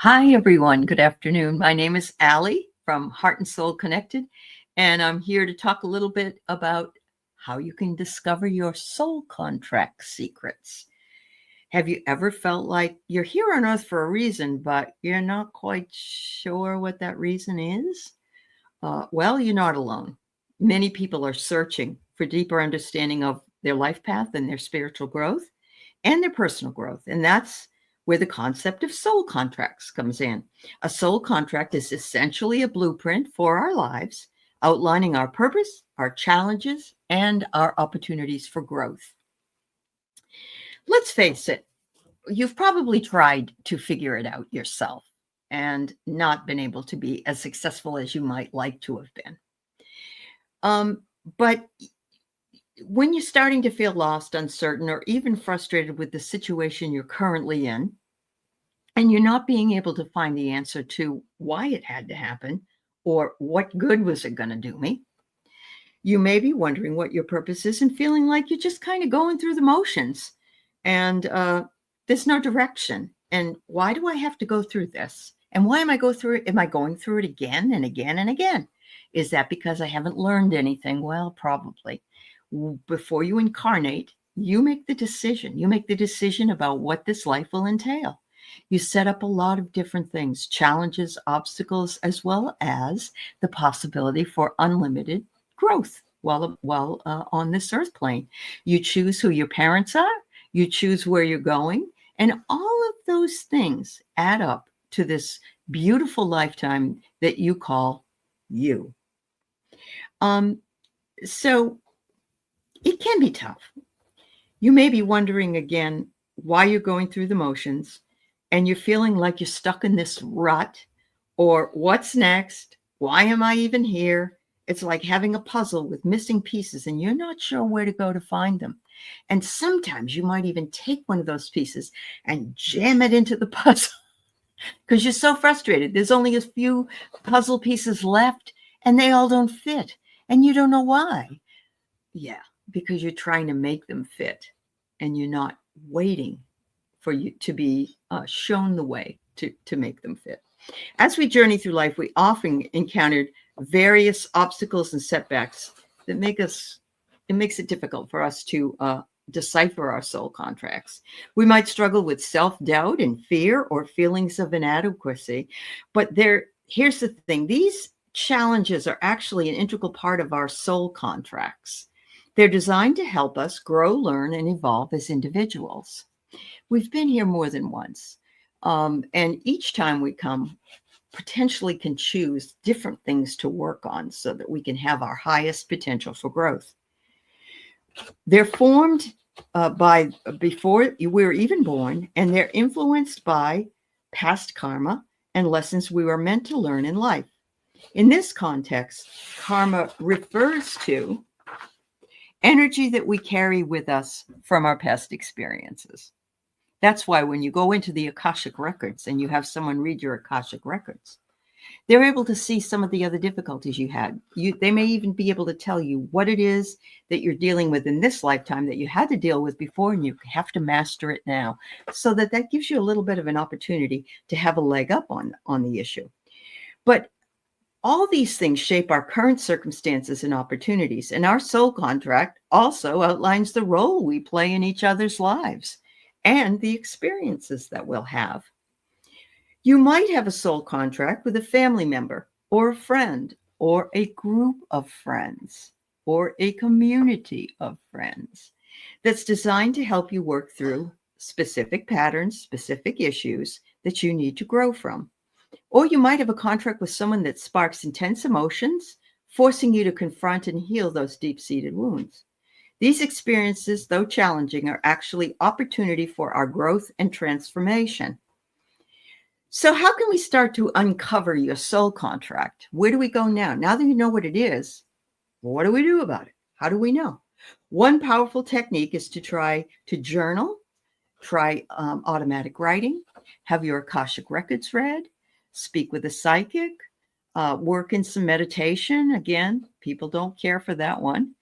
Hi, everyone. Good afternoon. My name is Allie from Heart and Soul Connected, and I'm here to talk a little bit about how you can discover your soul contract secrets. Have you ever felt like you're here on earth for a reason, but you're not quite sure what that reason is? Well, you're not alone. Many people are searching for deeper understanding of their life path and their spiritual growth and their personal growth. And that's where the concept of soul contracts comes in. A soul contract is essentially a blueprint for our lives, outlining our purpose, our challenges, and our opportunities for growth. Let's face it, you've probably tried to figure it out yourself and not been able to be as successful as you might like to have been. But when you're starting to feel lost, uncertain, or even frustrated with the situation you're currently in, and you're not being able to find the answer to why it had to happen or what good was it going to do me, you may be wondering what your purpose is and feeling like you're just kind of going through the motions and there's no direction. And why do I have to go through this? And why am I going through it? Am I going through it again and again and again? Is that because I haven't learned anything? Well, probably. Before you incarnate, you make the decision. You make the decision about what this life will entail. You set up a lot of different things, challenges, obstacles, as well as the possibility for unlimited growth while on this earth plane. You choose who your parents are. You choose where you're going. And all of those things add up to this beautiful lifetime that you call you. So it can be tough. You may be wondering again why you're going through the motions and you're feeling like you're stuck in this rut, or what's next? Why am I even here? It's like having a puzzle with missing pieces and you're not sure where to go to find them. And sometimes you might even take one of those pieces and jam it into the puzzle because you're so frustrated. There's only a few puzzle pieces left and they all don't fit and you don't know why. Yeah, because you're trying to make them fit and you're not waiting for you to be shown the way to make them fit. As we journey through life, we often encountered various obstacles and setbacks that makes it difficult for us to decipher our soul contracts. We might struggle with self-doubt and fear or feelings of inadequacy, but here's the thing. These challenges are actually an integral part of our soul contracts. They're designed to help us grow, learn, and evolve as individuals. We've been here more than once. And each time we come, potentially can choose different things to work on so that we can have our highest potential for growth. They're formed before we're even born, and they're influenced by past karma and lessons we were meant to learn in life. In this context, karma refers to energy that we carry with us from our past experiences. That's why when you go into the Akashic records and you have someone read your Akashic records, they're able to see some of the other difficulties you had. They may even be able to tell you what it is that you're dealing with in this lifetime that you had to deal with before, and you have to master it now. So that gives you a little bit of an opportunity to have a leg up on the issue. But all these things shape our current circumstances and opportunities. And our soul contract also outlines the role we play in each other's lives and the experiences that we'll have. You might have a soul contract with a family member or a friend or a group of friends or a community of friends that's designed to help you work through specific patterns, specific issues that you need to grow from. Or you might have a contract with someone that sparks intense emotions, forcing you to confront and heal those deep-seated wounds. These experiences, though challenging, are actually opportunity for our growth and transformation. So how can we start to uncover your soul contract? Where do we go now? Now that you know what it is, what do we do about it? How do we know? One powerful technique is to try to journal, try automatic writing, have your Akashic records read, speak with a psychic, work in some meditation. Again, people don't care for that one,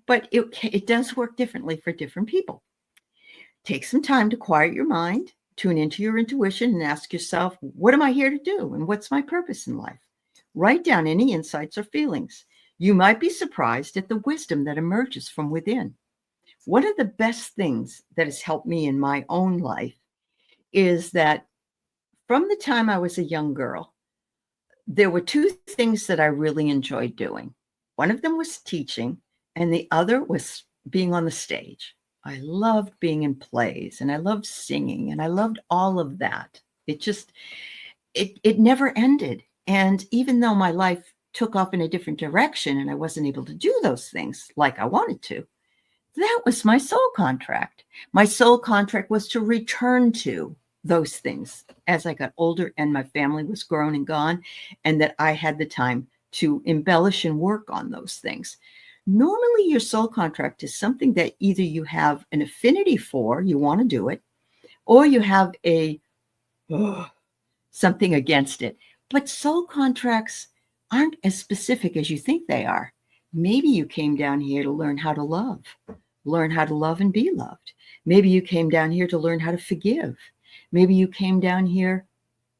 but it does work differently for different people. Take some time to quiet your mind, tune into your intuition and ask yourself, what am I here to do? And what's my purpose in life? Write down any insights or feelings. You might be surprised at the wisdom that emerges from within. One of the best things that has helped me in my own life is that from the time I was a young girl, there were two things that I really enjoyed doing. One of them was teaching, and the other was being on the stage. I loved being in plays, and I loved singing, and I loved all of that. It never ended. And even though my life took off in a different direction and I wasn't able to do those things like I wanted to, that was my soul contract. My soul contract was to return to those things as I got older and my family was grown and gone, and that I had the time to embellish and work on those things. Normally, your soul contract is something that either you have an affinity for, you want to do it, or you have something against it. But soul contracts aren't as specific as you think they are. Maybe you came down here to learn how to love and be loved. Maybe you came down here to learn how to forgive. Maybe you came down here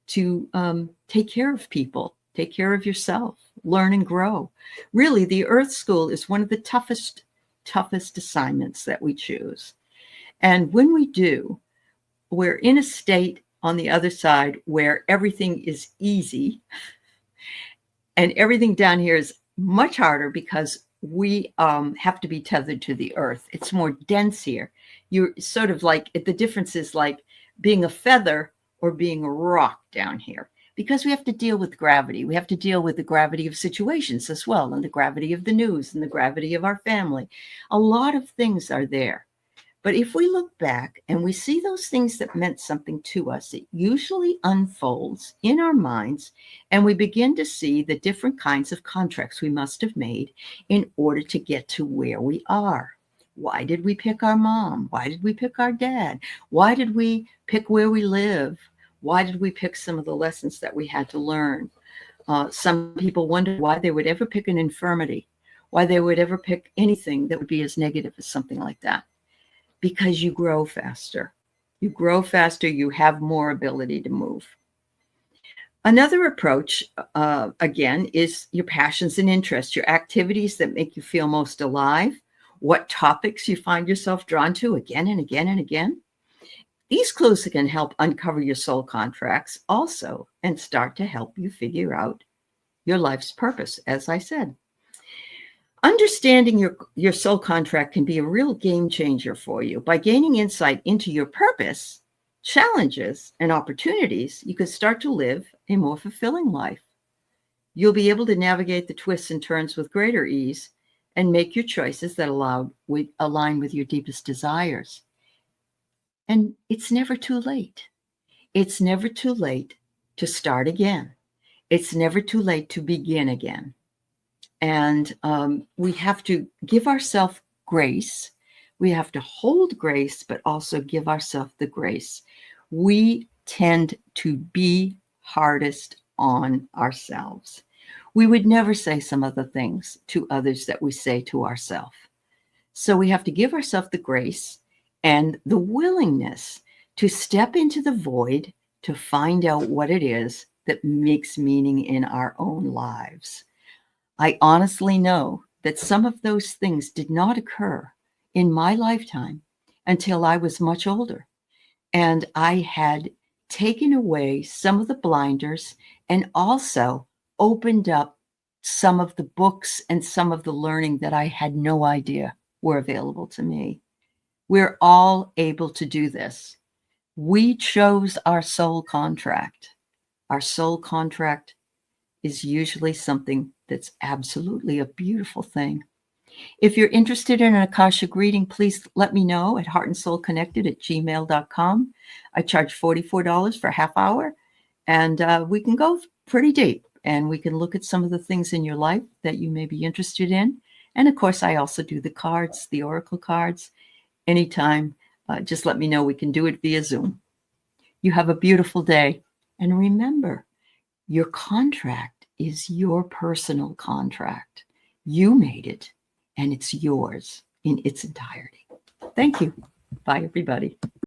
to take care of people, take care of yourself, learn and grow. Really, the Earth School is one of the toughest assignments that we choose. And when we do, we're in a state on the other side where everything is easy and everything down here is much harder because we have to be tethered to the earth. It's more dense here. You're sort of like, the difference is like being a feather or being a rock down here, because we have to deal with gravity. We have to deal with the gravity of situations as well, and the gravity of the news and the gravity of our family. A lot of things are there. But if we look back and we see those things that meant something to us, it usually unfolds in our minds, and we begin to see the different kinds of contracts we must have made in order to get to where we are. Why did we pick our mom? Why did we pick our dad? Why did we pick where we live? Why did we pick some of the lessons that we had to learn? Some people wonder why they would ever pick an infirmity, why they would ever pick anything that would be as negative as something like that. Because you grow faster. You grow faster, you have more ability to move. Another approach, again, is your passions and interests, your activities that make you feel most alive, what topics you find yourself drawn to again and again and again. These clues can help uncover your soul contracts also and start to help you figure out your life's purpose, as I said. Understanding your soul contract can be a real game changer for you. By gaining insight into your purpose, challenges, and opportunities, you can start to live a more fulfilling life. You'll be able to navigate the twists and turns with greater ease and make your choices that align with your deepest desires. And it's never too late. It's never too late to start again. It's never too late to begin again. And we have to give ourselves grace. We have to hold grace, but also give ourselves the grace. We tend to be hardest on ourselves. We would never say some of the things to others that we say to ourselves. So we have to give ourselves the grace and the willingness to step into the void to find out what it is that makes meaning in our own lives. I honestly know that some of those things did not occur in my lifetime until I was much older. And I had taken away some of the blinders and also opened up some of the books and some of the learning that I had no idea were available to me. We're all able to do this. We chose our soul contract. Our soul contract is usually something that's absolutely a beautiful thing. If you're interested in an Akashic reading, please let me know at heartandsoulconnected@gmail.com. I charge $44 for a half hour, and we can go pretty deep, and we can look at some of the things in your life that you may be interested in. And of course, I also do the cards, the oracle cards. Anytime, just let me know. We can do it via Zoom. You have a beautiful day. And remember, your contract is your personal contract. You made it, and it's yours in its entirety. Thank you. Bye, everybody.